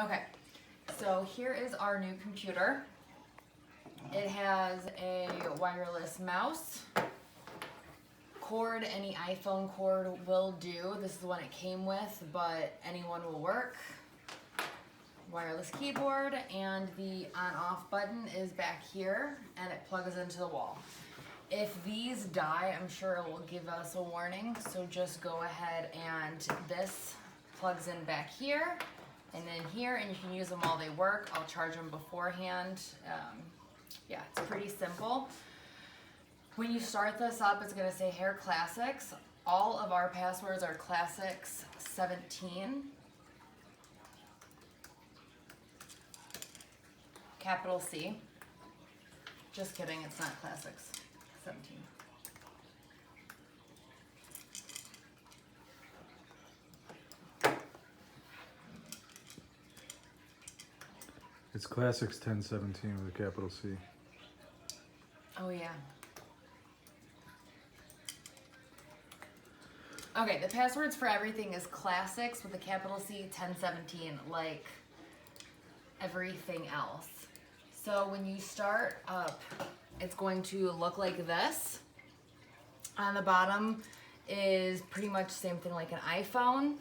Okay, so here is our new computer. It has a wireless mouse. Cord, any iPhone cord will do. This is the one it came with, but anyone will work. Wireless keyboard, and the on-off button is back here, and it plugs into the wall. If these die, I'm sure it will give us a warning, so just go ahead and this plugs in back here and then here, and you can use them while they work. I'll charge them beforehand. Yeah, it's pretty simple. When you start this up, it's gonna say Hair Classics. All of our passwords are Classics 17. Capital C. Just kidding, it's not Classics 17. It's Classics 1017 with a capital C. Oh yeah. Okay, the passwords for everything is Classics with a capital C 1017, like everything else. So when you start up, it's going to look like this. On the bottom is pretty much the same thing like an iPhone.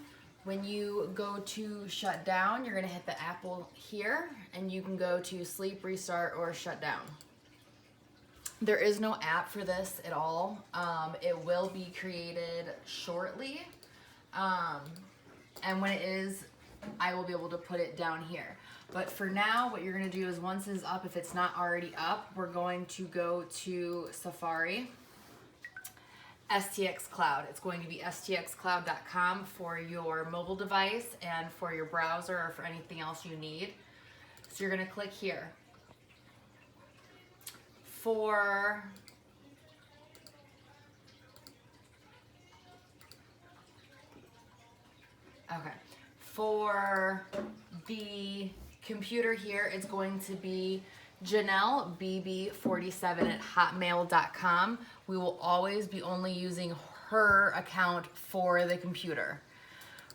When you go to shut down, you're gonna hit the Apple here, and you can go to sleep, restart, or shut down. There is no app for this at all. It will be created shortly. And when it is, I will be able to put it down here. But for now, what you're gonna do is once it's up, if it's not already up, we're going to go to Safari, STX Cloud. It's going to be stxcloud.com for your mobile device and for your browser or for anything else you need. So you're gonna click here. For the computer here, it's going to be Janelle BB47@hotmail.com. We will always be only using her account for the computer.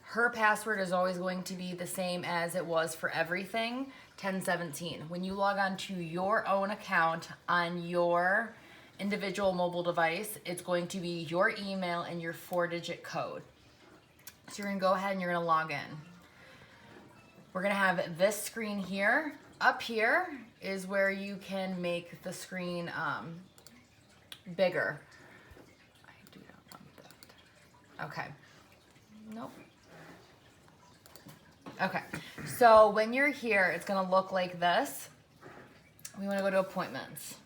Her password is always going to be the same as it was for everything, 1017. When you log on to your own account on your individual mobile device, it's going to be your email and your 4-digit code. So you're gonna go ahead and you're gonna log in. We're gonna have this screen here. Up here is where you can make the screen bigger. I do not want that. Okay. Nope. Okay. So when you're here, it's gonna look like this. We wanna go to appointments.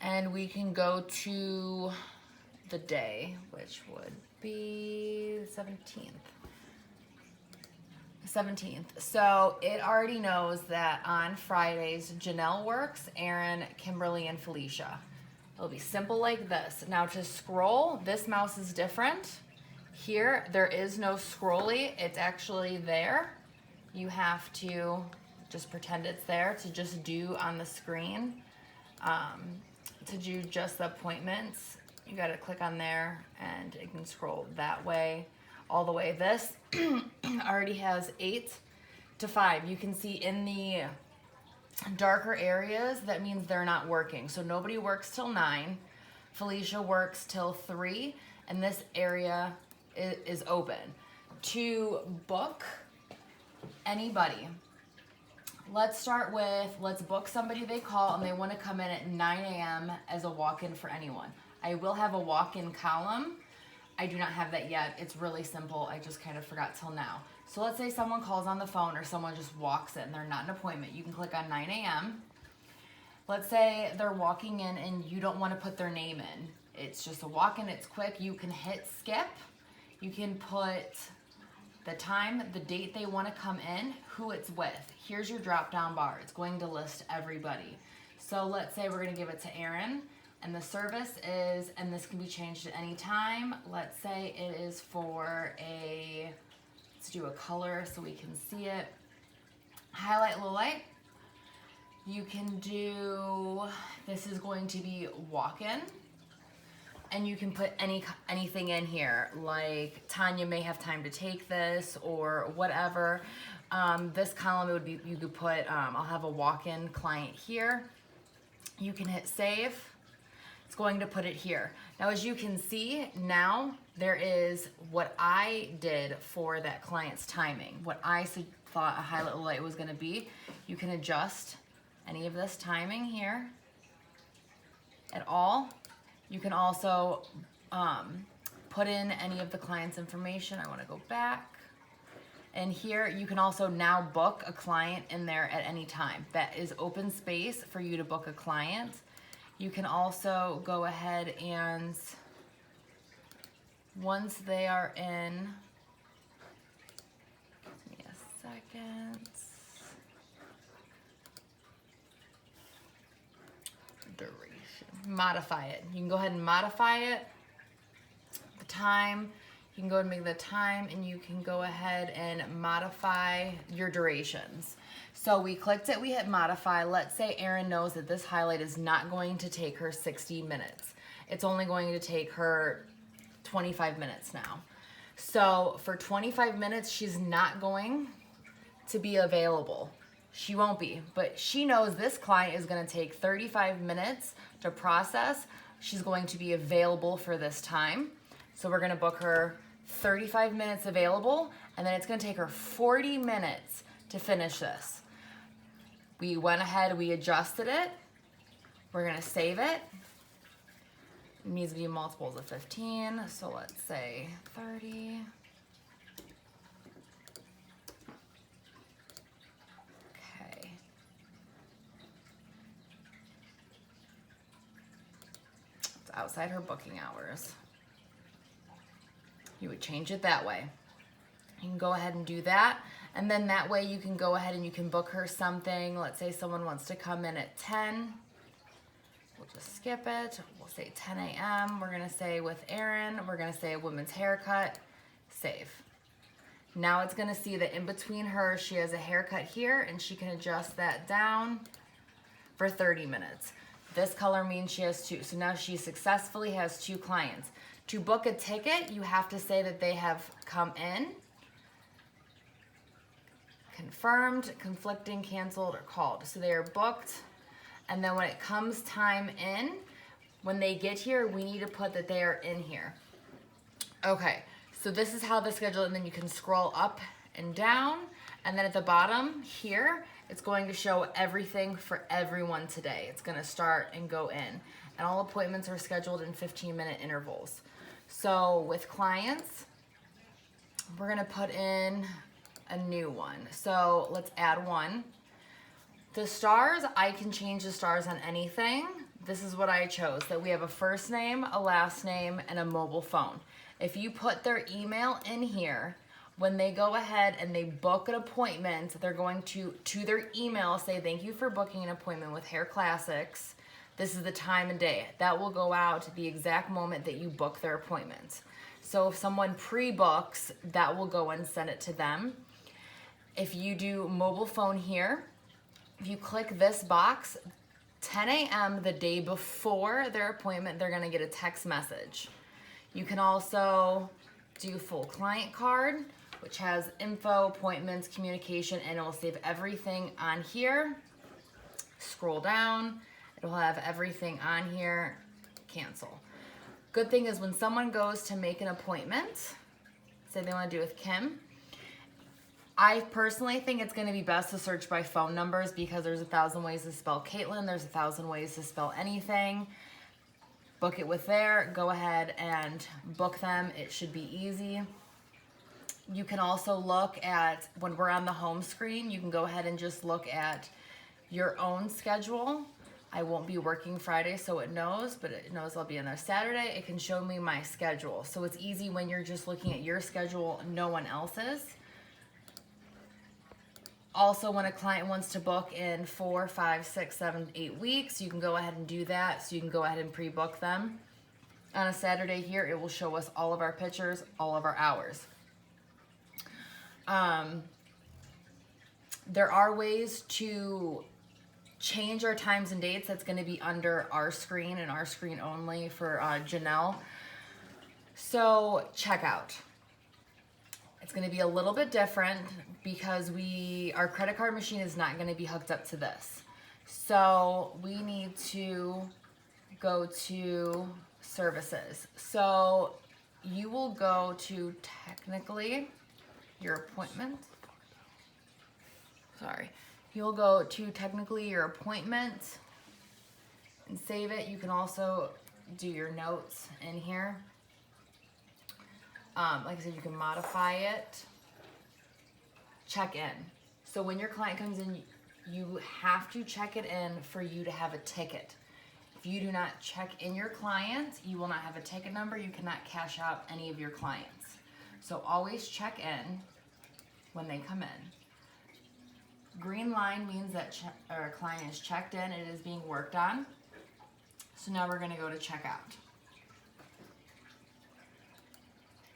And we can go to the day, which would be 17th. So it already knows that on Fridays, Janelle works, Aaron, Kimberly, and Felicia. It'll be simple like this. Now to scroll, this mouse is different. Here, there is no scrolly. It's actually there. You have to just pretend it's there to just do on the screen. To do just the appointments, you gotta click on there and it can scroll that way, all the way. This already has 8 to 5. You can see in the darker areas, that means they're not working. So nobody works till 9. Felicia works till 3, and this area is open. To book anybody, let's book somebody they call and they want to come in at 9 a.m. as a walk-in for anyone. I will have a walk-in column. I do not have that yet. It's really simple. I just kind of forgot till now. So let's say someone calls on the phone or someone just walks in. They're not an appointment. You can click on 9 a.m. Let's say they're walking in and you don't want to put their name in. It's just a walk-in. It's quick. You can hit skip. You can put the time, the date they want to come in, who it's with. Here's your drop-down bar. It's going to list everybody. So let's say we're going to give it to Aaron. And the service is, and this can be changed at any time. Let's say it is for let's do a color so we can see it. Highlight, low light. You can do, this is going to be walk-in. And you can put anything in here, like Tanya may have time to take this or whatever. This column would be, you could put, I'll have a walk-in client here. You can hit save. It's going to put it here. Now, as you can see, now there is what I did for that client's timing, what I thought a highlight light was going to be. You can adjust any of this timing here at all. You can also put in any of the client's information. I want to go back. And here you can also now book a client in there at any time. That is open space for you to book a client. You can also go ahead and once they are in, give me a second. Duration. Modify it. You can go ahead and modify it. The time. You can go and make the time, and you can go ahead and modify your durations. So we clicked it, we hit modify. Let's say Erin knows that this highlight is not going to take her 60 minutes. It's only going to take her 25 minutes now. So for 25 minutes, she's not going to be available. She won't be, but she knows this client is going to take 35 minutes to process. She's going to be available for this time. So we're going to book her 35 minutes available, and then it's going to take her 40 minutes to finish this. We went ahead, we adjusted it. We're going to save it. It needs to be multiples of 15, so let's say 30. Okay. It's outside her booking hours. You would change it that way. You can go ahead and do that. And then that way you can go ahead and you can book her something. Let's say someone wants to come in at 10. We'll just skip it. We'll say 10 a.m. We're going to say with Erin, we're going to say a women's haircut. Save. Now it's going to see that in between her, she has a haircut here, and she can adjust that down for 30 minutes. This color means she has 2. So now she successfully has 2 clients. To book a ticket, you have to say that they have come in, confirmed, conflicting, canceled, or called. So they are booked, and then when it comes time in, when they get here, we need to put that they are in here. Okay, so this is how the schedule, and then you can scroll up and down, and then at the bottom here, it's going to show everything for everyone today. It's going to start and go in, and all appointments are scheduled in 15-minute intervals. So with clients, we're going to put in a new one. So let's add one. The stars, I can change the stars on anything. This is what I chose, that we have a first name, a last name, and a mobile phone. If you put their email in here, when they go ahead and they book an appointment, they're going to their email, say, thank you for booking an appointment with Hair Classics. This is the time and day. That will go out the exact moment that you book their appointment. So if someone pre-books, that will go and send it to them. If you do mobile phone here, if you click this box, 10 a.m. the day before their appointment, they're gonna get a text message. You can also do full client card, which has info, appointments, communication, and it will save everything on here. Scroll down. It'll have everything on here. Cancel. Good thing is when someone goes to make an appointment, say they want to do with Kim, I personally think it's going to be best to search by phone numbers because there's 1,000 ways to spell Caitlin. There's 1,000 ways to spell anything. Book it with there. Go ahead and book them. It should be easy. You can also look at, when we're on the home screen, you can go ahead and just look at your own schedule. I won't be working Friday, so it knows, but it knows I'll be on there Saturday. It can show me my schedule. So it's easy when you're just looking at your schedule, no one else's. Also, when a client wants to book in 4, 5, 6, 7, 8 weeks, you can go ahead and do that. So you can go ahead and pre-book them. On a Saturday here, it will show us all of our pictures, all of our hours. There are ways to change our times and dates. That's going to be under our screen and our screen only for Janelle. So checkout. It's going to be a little bit different because our credit card machine is not going to be hooked up to this. So we need to go to services. So you will go to technically your appointment. Sorry. You'll go to technically your appointment and save it. You can also do your notes in here. Like I said, you can modify it. Check in. So when your client comes in, you have to check it in for you to have a ticket. If you do not check in your client, you will not have a ticket number. You cannot cash out any of your clients. So always check in when they come in. Green line means that our client is checked in, it is being worked on. So now we're going to go to checkout.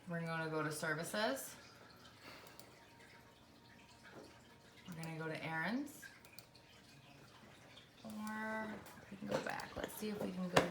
We're going to go to services. We're going to go to errands. Or we can go back. Let's see if we can go